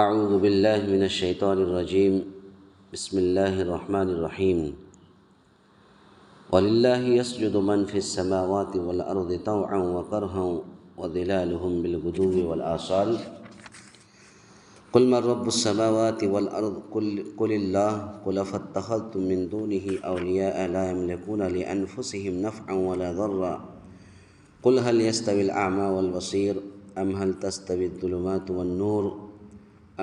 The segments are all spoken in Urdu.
اعوذ باللہ من الشیطان الرجیم بسم اللہ الرحمن الرحیم وَلِلَّهِ يَسْجُدُ مَنْ فِي السَّمَاوَاتِ وَالْأَرْضِ طَوْعًا وَكَرْهًا وَظِلَالُهُم بِالْغُدُوِّ وَالْآصَالِ قُلْ مَنْ رَبُّ السَّمَاوَاتِ وَالْأَرْضِ قُلِ اللَّهُ قُلْ أَفَاتَّخَذْتُم مِّن دُونِهِ أَوْلِيَاءَ لَا يَمْلِكُونَ لِأَنفُسِهِمْ نَفْعًا وَلَا ضَرًّا قُلْ هَلْ يَسْتَوِي الْأَعْمَى وَالْبَصِيرُ أَمْ هَلْ تَسْتَوِي الظُّلُمَاتُ وَالنُّورُ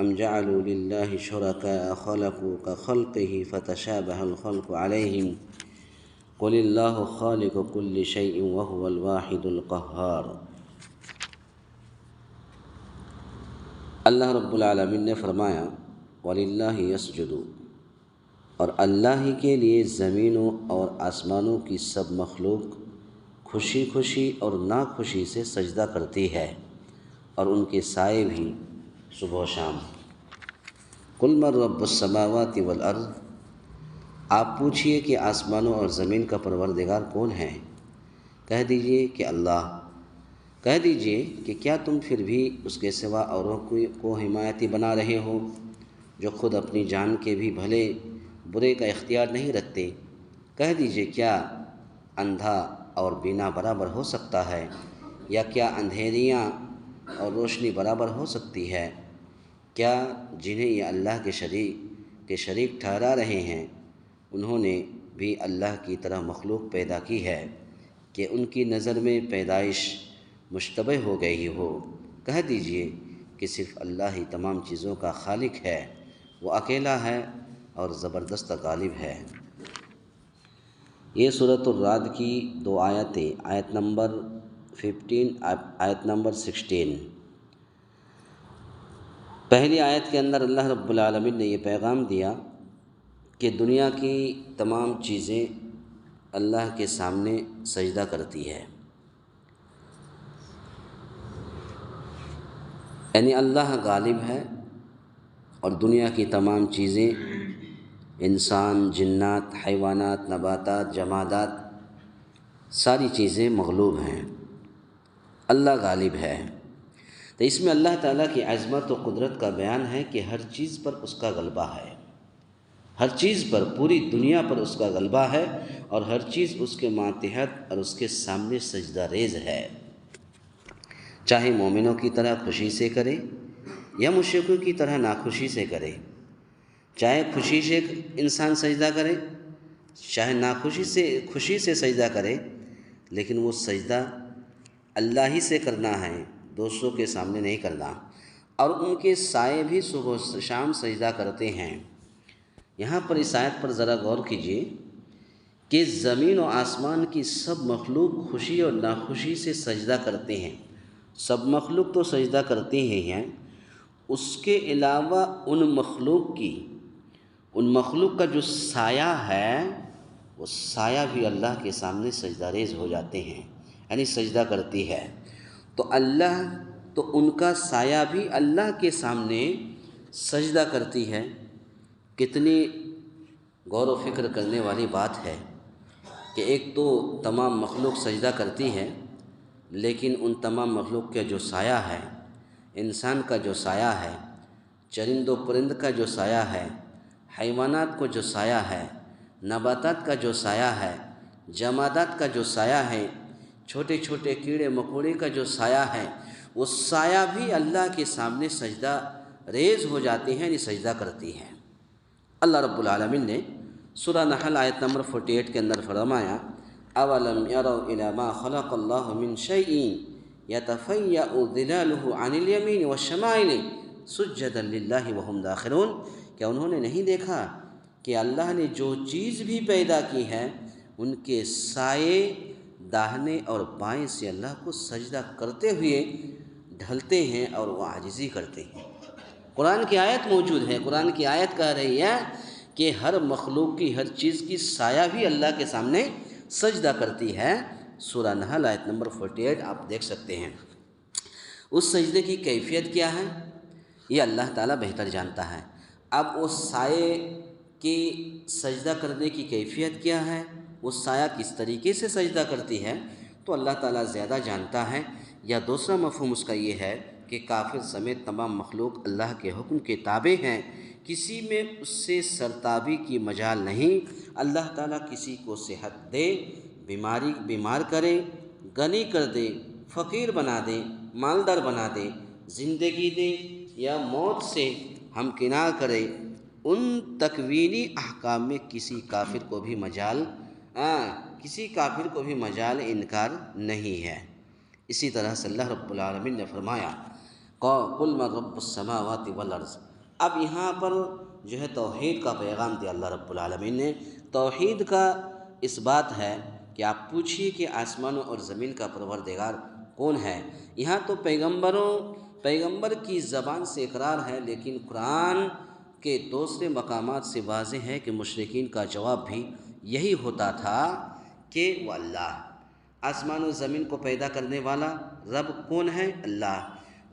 أَمْ جَعَلُوا لِلَّهِ شُرَكَاءَ خَلَقُوا كَخَلْقِهِ فَتَشَابَهَ الْخَلْقُ عَلَيْهِمْ قُلِ اللَّهُ خَالِقُ كُلِّ شَيْءٍ وَهُوَ الْوَاحِدُ الْقَهَّارُ۔ اللہ رب العالمین نے فرمایا وَلِلَّهِ يَسْجُدُ، اور اللہ ہی کے لیے زمینوں اور آسمانوں کی سب مخلوق خوشی خوشی اور ناخوشی سے سجدہ کرتی ہے، اور ان کے سائے بھی صبح و شام۔ قُلْ مَنْ رَبُّ السَّمَاوَاتِ وَالْأَرْضِ، آپ پوچھئے کہ آسمانوں اور زمین کا پروردگار کون ہے؟ کہہ دیجئے کہ اللہ۔ کہہ دیجئے کہ کیا تم پھر بھی اس کے سوا اوروں کو حمایتی بنا رہے ہو جو خود اپنی جان کے بھی بھلے برے کا اختیار نہیں رکھتے؟ کہہ دیجئے کیا اندھا اور بینا برابر ہو سکتا ہے، یا کیا اندھیریاں اور روشنی برابر ہو سکتی ہے؟ کیا جنہیں یہ اللہ کے شریک ٹھہرا رہے ہیں، انہوں نے بھی اللہ کی طرح مخلوق پیدا کی ہے کہ ان کی نظر میں پیدائش مشتبہ ہو گئی ہو؟ کہہ دیجئے کہ صرف اللہ ہی تمام چیزوں کا خالق ہے، وہ اکیلا ہے اور زبردست غالب ہے۔ یہ سورۃ الرعد کی 2 آیتیں، آیت نمبر 15، آیت نمبر 16۔ پہلی آیت کے اندر اللہ رب العالمین نے یہ پیغام دیا کہ دنیا کی تمام چیزیں اللہ کے سامنے سجدہ کرتی ہے، یعنی اللہ غالب ہے اور دنیا کی تمام چیزیں، انسان، جنات، حیوانات، نباتات، جمادات، ساری چیزیں مغلوب ہیں، اللہ غالب ہے۔ تو اس میں اللہ تعالیٰ کی عظمت و قدرت کا بیان ہے کہ ہر چیز پر اس کا غلبہ ہے، ہر چیز پر، پوری دنیا پر اس کا غلبہ ہے، اور ہر چیز اس کے ماتحت اور اس کے سامنے سجدہ ریز ہے، چاہے مومنوں کی طرح خوشی سے کرے یا مشرکوں کی طرح ناخوشی سے کرے، چاہے خوشی سے انسان سجدہ کرے، چاہے ناخوشی سے خوشی سے سجدہ کرے، لیکن وہ سجدہ اللہ ہی سے کرنا ہے، دوسروں کے سامنے نہیں کرنا۔ اور ان کے سائے بھی صبح و شام سجدہ کرتے ہیں۔ یہاں پر اس آیت پر ذرا غور کیجئے کہ زمین و آسمان کی سب مخلوق خوشی اور ناخوشی سے سجدہ کرتے ہیں۔ سب مخلوق تو سجدہ کرتے ہی ہیں، اس کے علاوہ ان مخلوق کا جو سایہ ہے، وہ سایہ بھی اللہ کے سامنے سجدہ ریز ہو جاتے ہیں، یعنی سجدہ کرتی ہے۔ تو ان کا سایہ بھی اللہ کے سامنے سجدہ کرتی ہے۔ کتنی غور و فکر کرنے والی بات ہے کہ ایک تو تمام مخلوق سجدہ کرتی ہے، لیکن ان تمام مخلوق کا جو سایہ ہے، انسان کا جو سایہ ہے، چرند و پرند کا جو سایہ ہے، حیوانات کو جو سایہ ہے، نباتات کا جو سایہ ہے، جمادات کا جو سایہ ہے، چھوٹے چھوٹے کیڑے مکوڑے کا جو سایہ ہے، وہ سایہ بھی اللہ کے سامنے سجدہ ریز ہو جاتی ہیں، یعنی سجدہ کرتی ہیں۔ اللہ رب العالمین نے سورہ نحل آیت نمبر 48 کے اندر فرمایا اَوَلَمْ يَرَوْا إِلَىٰ مَا خَلَقَ اللَّهُ مِنْ شَيْءٍ يَتَفَيَّأُ ظِلَالُهُ عَنِ الْيَمِينِ وَالشَّمَائِلِ سُجَّدًا لِلَّهِ وَهُمْ دَاخِرُونَ، کیا انہوں نے نہیں دیکھا کہ اللہ نے جو چیز بھی پیدا کی ہے، ان کے سائے داہنے اور بائیں سے اللہ کو سجدہ کرتے ہوئے ڈھلتے ہیں اور وہ عاجزی کرتے ہیں۔ قرآن کی آیت موجود ہے، قرآن کی آیت کہہ رہی ہے کہ ہر مخلوق کی، ہر چیز کی سایہ بھی اللہ کے سامنے سجدہ کرتی ہے۔ سورہ نحل آیت نمبر 48 آپ دیکھ سکتے ہیں۔ اس سجدے کی کیفیت کیا ہے، یہ اللہ تعالیٰ بہتر جانتا ہے۔ اب اس سائے کی سجدہ کرنے کی کیفیت کیا ہے، وہ سایہ کس طریقے سے سجدہ کرتی ہے، تو اللہ تعالیٰ زیادہ جانتا ہے۔ یا دوسرا مفہوم اس کا یہ ہے کہ کافر سمیت تمام مخلوق اللہ کے حکم کے تابع ہیں، کسی میں اس سے سرتابی کی مجال نہیں۔ اللہ تعالیٰ کسی کو صحت دے، بیمار کرے، غنی کر دے، فقیر بنا دے، مالدار بنا دے، زندگی دے یا موت سے ہمکنار کرے، ان تکوینی احکام میں کسی کافر کو بھی مجال انکار نہیں ہے۔ اسی طرح سے اللہ رب العالمین نے فرمایا قُلْ مَن رَّبُّ السَّمَاوَاتِ وَالْأَرْضِ۔ اب یہاں پر جو ہے توحید کا پیغام دیا اللہ رب العالمین نے۔ توحید کا اس بات ہے کہ آپ پوچھیے کہ آسمانوں اور زمین کا پروردگار کون ہے۔ یہاں تو پیغمبر کی زبان سے اقرار ہے، لیکن قرآن کے دوسرے مقامات سے واضح ہے کہ مشرکین کا جواب بھی یہی ہوتا تھا کہ وہ اللہ۔ آسمان و زمین کو پیدا کرنے والا رب کون ہے؟ اللہ۔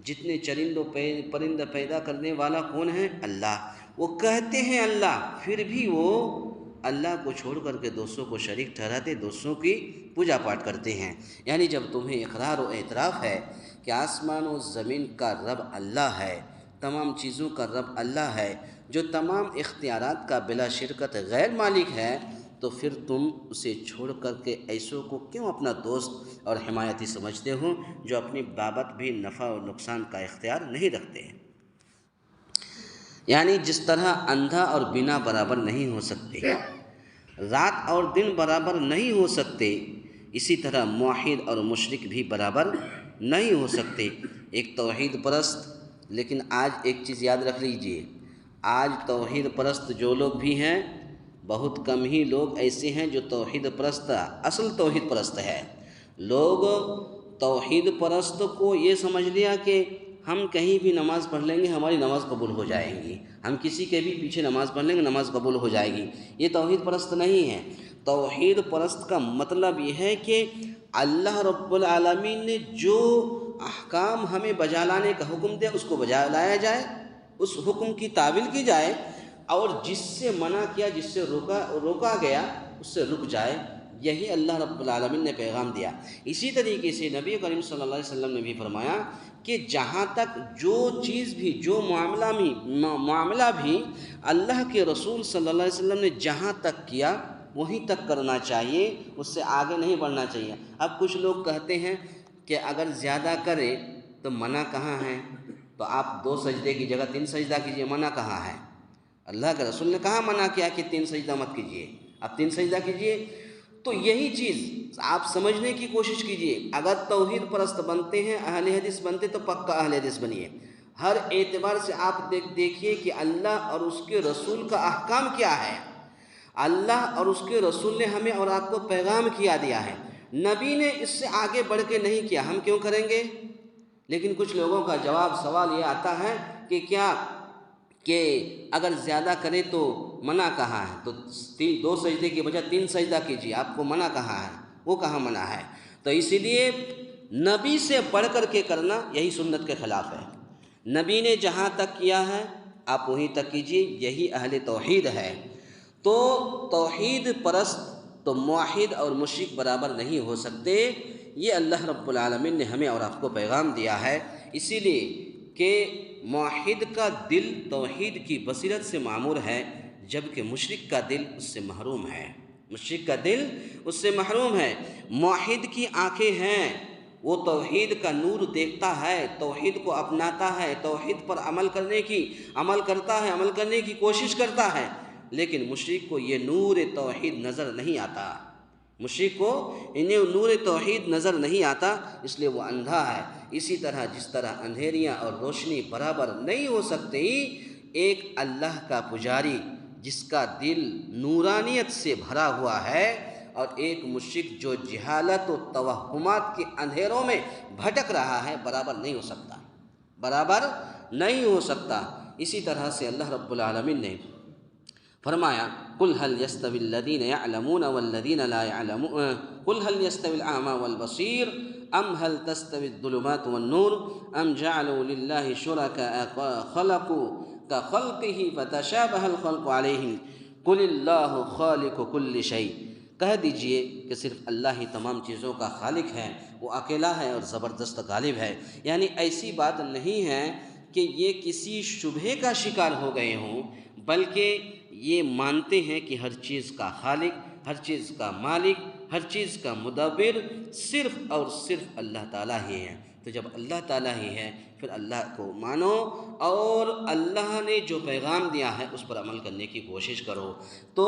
جتنے چرند و پرند پیدا کرنے والا کون ہے؟ اللہ۔ وہ کہتے ہیں اللہ، پھر بھی وہ اللہ کو چھوڑ کر کے دوسروں کو شریک ٹھہراتے، دوسروں کی پوجا پاٹ کرتے ہیں۔ یعنی جب تمہیں اقرار و اعتراف ہے کہ آسمان و زمین کا رب اللہ ہے، تمام چیزوں کا رب اللہ ہے، جو تمام اختیارات کا بلا شرکت غیر مالک ہے، تو پھر تم اسے چھوڑ کر کے ایسوں کو کیوں اپنا دوست اور حمایتی سمجھتے ہو جو اپنی بابت بھی نفع اور نقصان کا اختیار نہیں رکھتے ہیں؟ یعنی جس طرح اندھا اور بینا برابر نہیں ہو سکتے، رات اور دن برابر نہیں ہو سکتے، اسی طرح موحد اور مشرک بھی برابر نہیں ہو سکتے۔ ایک توحید پرست، لیکن آج ایک چیز یاد رکھ لیجئے، آج توحید پرست جو لوگ بھی ہیں، بہت کم ہی لوگ ایسے ہیں جو توحید پرست، اصل توحید پرست ہے۔ لوگ توحید پرست کو یہ سمجھ لیا کہ ہم کہیں بھی نماز پڑھ لیں گے ہماری نماز قبول ہو جائے گی، ہم کسی کے بھی پیچھے نماز پڑھ لیں گے نماز قبول ہو جائے گی۔ یہ توحید پرست نہیں ہے۔ توحید پرست کا مطلب یہ ہے کہ اللہ رب العالمین نے جو احکام ہمیں بجا لانے کا حکم دیا اس کو بجا لایا جائے، اس حکم کی تعمیل کی جائے، اور جس سے منع کیا، جس سے روکا گیا، اس سے رک جائے۔ یہی اللہ رب العالمین نے پیغام دیا۔ اسی طریقے سے نبی کریم صلی اللہ علیہ وسلم نے بھی فرمایا کہ جہاں تک جو چیز بھی، جو معاملہ بھی اللہ کے رسول صلی اللہ علیہ وسلم نے جہاں تک کیا وہیں تک کرنا چاہیے، اس سے آگے نہیں بڑھنا چاہیے۔ اب کچھ لوگ کہتے ہیں کہ اگر زیادہ کرے تو منع کہاں ہے؟ تو آپ 2 سجدے کی جگہ 3 سجدہ کیجئے، منع کہاں ہے؟ اللہ کے رسول نے کہاں منع کیا کہ 3 سجدہ مت کیجئے، اب 3 سجدہ کیجئے؟ تو یہی چیز آپ سمجھنے کی کوشش کیجئے۔ اگر توحید پرست بنتے ہیں، اہل حدیث بنتے تو پکا اہل حدیث بنیے۔ ہر اعتبار سے آپ دیکھیے کہ اللہ اور اس کے رسول کا احکام کیا ہے۔ اللہ اور اس کے رسول نے ہمیں اور آپ کو پیغام کیا دیا ہے، نبی نے اس سے آگے بڑھ کے نہیں کیا، ہم کیوں کریں گے؟ لیکن کچھ لوگوں کا سوال یہ آتا ہے کہ کیا کہ اگر زیادہ کرے تو منع کہاں ہے؟ تو 2 سجدے کی بجائے 3 سجدہ کیجیے، آپ کو منع کہاں ہے؟ وہ کہاں منع ہے؟ تو اسی لیے نبی سے بڑھ کر کے کرنا یہی سنت کے خلاف ہے۔ نبی نے جہاں تک کیا ہے آپ وہیں تک کیجیے، یہی اہل توحید ہے۔ تو توحید پرست تو موحد اور مشرک برابر نہیں ہو سکتے، یہ اللہ رب العالمین نے ہمیں اور آپ کو پیغام دیا ہے۔ اسی لیے کہ موحد کا دل توحید کی بصیرت سے معمور ہے، جبکہ مشرک کا دل اس سے محروم ہے۔ مشرک کا دل اس سے محروم ہے۔ موحد کی آنکھیں ہیں، وہ توحید کا نور دیکھتا ہے، توحید کو اپناتا ہے، توحید پر عمل کرنے کی کوشش کرتا ہے، لیکن مشرک کو یہ نور توحید نظر نہیں آتا۔ مشرک کو انہیں نور توحید نظر نہیں آتا، اس لیے وہ اندھا ہے۔ اسی طرح جس طرح اندھیریاں اور روشنی برابر نہیں ہو سکتی، ایک اللہ کا پجاری جس کا دل نورانیت سے بھرا ہوا ہے اور ایک مشرک جو جہالت و توہمات کے اندھیروں میں بھٹک رہا ہے، برابر نہیں ہو سکتا۔ اسی طرح سے اللہ رب العالمین نے فرمایا قُلْ هَلْ يَسْتَوِي الَّذِينَ يَعْلَمُونَ وَالَّذِينَ لَا يَعْلَمُونَ قُلْ هَلْ يَسْتَوِي الْأَعْمَى وَالْبَصِيرُ أَمْ هَلْ تَسْتَوِي الظُّلُمَاتُ وَالنُّورُ أَمْ جَعَلُوا لِلَّهِ شُرَكَاءَ خَلَقُوا كَخَلْقِهِ فَتَشَابَهَ الْخَلْقُ عَلَيْهِمْ قُلِ اللَّهُ خَالِقُ كُلِّ شَيْءٍ کہہ دیجئے کہ صرف اللہ ہی تمام چیزوں کا خالق ہے، وہ اکیلا ہے اور زبردست غالب ہے۔ یعنی ایسی بات نہیں ہے کہ یہ کسی شبہے کا شکار ہو گئے ہوں، بلکہ یہ مانتے ہیں کہ ہر چیز کا خالق، ہر چیز کا مالک، ہر چیز کا مدبر صرف اور صرف اللہ تعالیٰ ہی ہے۔ تو جب اللہ تعالیٰ ہی ہے پھر اللہ کو مانو اور اللہ نے جو پیغام دیا ہے اس پر عمل کرنے کی کوشش کرو۔ تو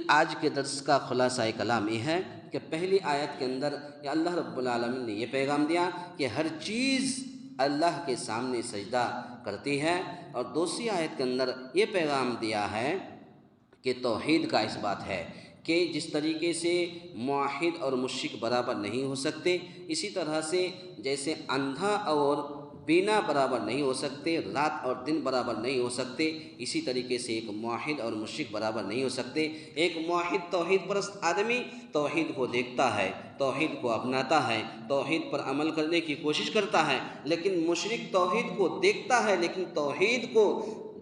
آج کے درس کا خلاصہ کلام یہ ہے کہ پہلی آیت کے اندر یا اللہ رب العالمین نے یہ پیغام دیا کہ ہر چیز اللہ کے سامنے سجدہ کرتی ہے، اور دوسری آیت کے اندر یہ پیغام دیا ہے کہ توحید کا اس بات ہے کہ جس طریقے سے موحد اور مشرک برابر نہیں ہو سکتے، اسی طرح سے جیسے اندھا اور بینا برابر نہیں ہو سکتے، رات اور دن برابر نہیں ہو سکتے، اسی طریقے سے ایک موحد اور مشرک برابر نہیں ہو سکتے۔ ایک موحد توحید پرست آدمی توحید کو دیکھتا ہے، توحید کو اپناتا ہے، توحید پر عمل کرنے کی کوشش کرتا ہے، لیکن مشرک توحید کو دیکھتا ہے لیکن توحید کو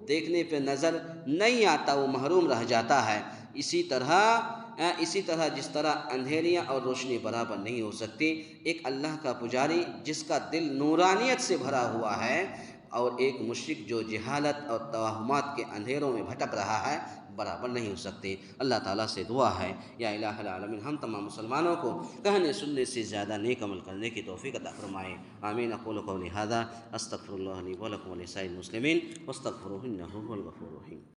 دیکھنے پہ نظر نہیں آتا، وہ محروم رہ جاتا ہے۔ اسی طرح جس طرح اندھیریاں اور روشنی برابر نہیں ہو سکتی، ایک اللہ کا پجاری جس کا دل نورانیت سے بھرا ہوا ہے اور ایک مشرک جو جہالت اور توہمات کے اندھیروں میں بھٹک رہا ہے، برابر نہیں ہو سکتے۔ اللہ تعالیٰ سے دعا ہے یا الہ العالمین ہم تمام مسلمانوں کو کہنے سننے سے زیادہ نیک عمل کرنے کی توفیق عطا فرمائے۔ آمین۔ اقول قولی ھذا استغفر اللہ لی ولکم ولسائر المسلمین واستغفروہ انہ هو الغفور الرحیم۔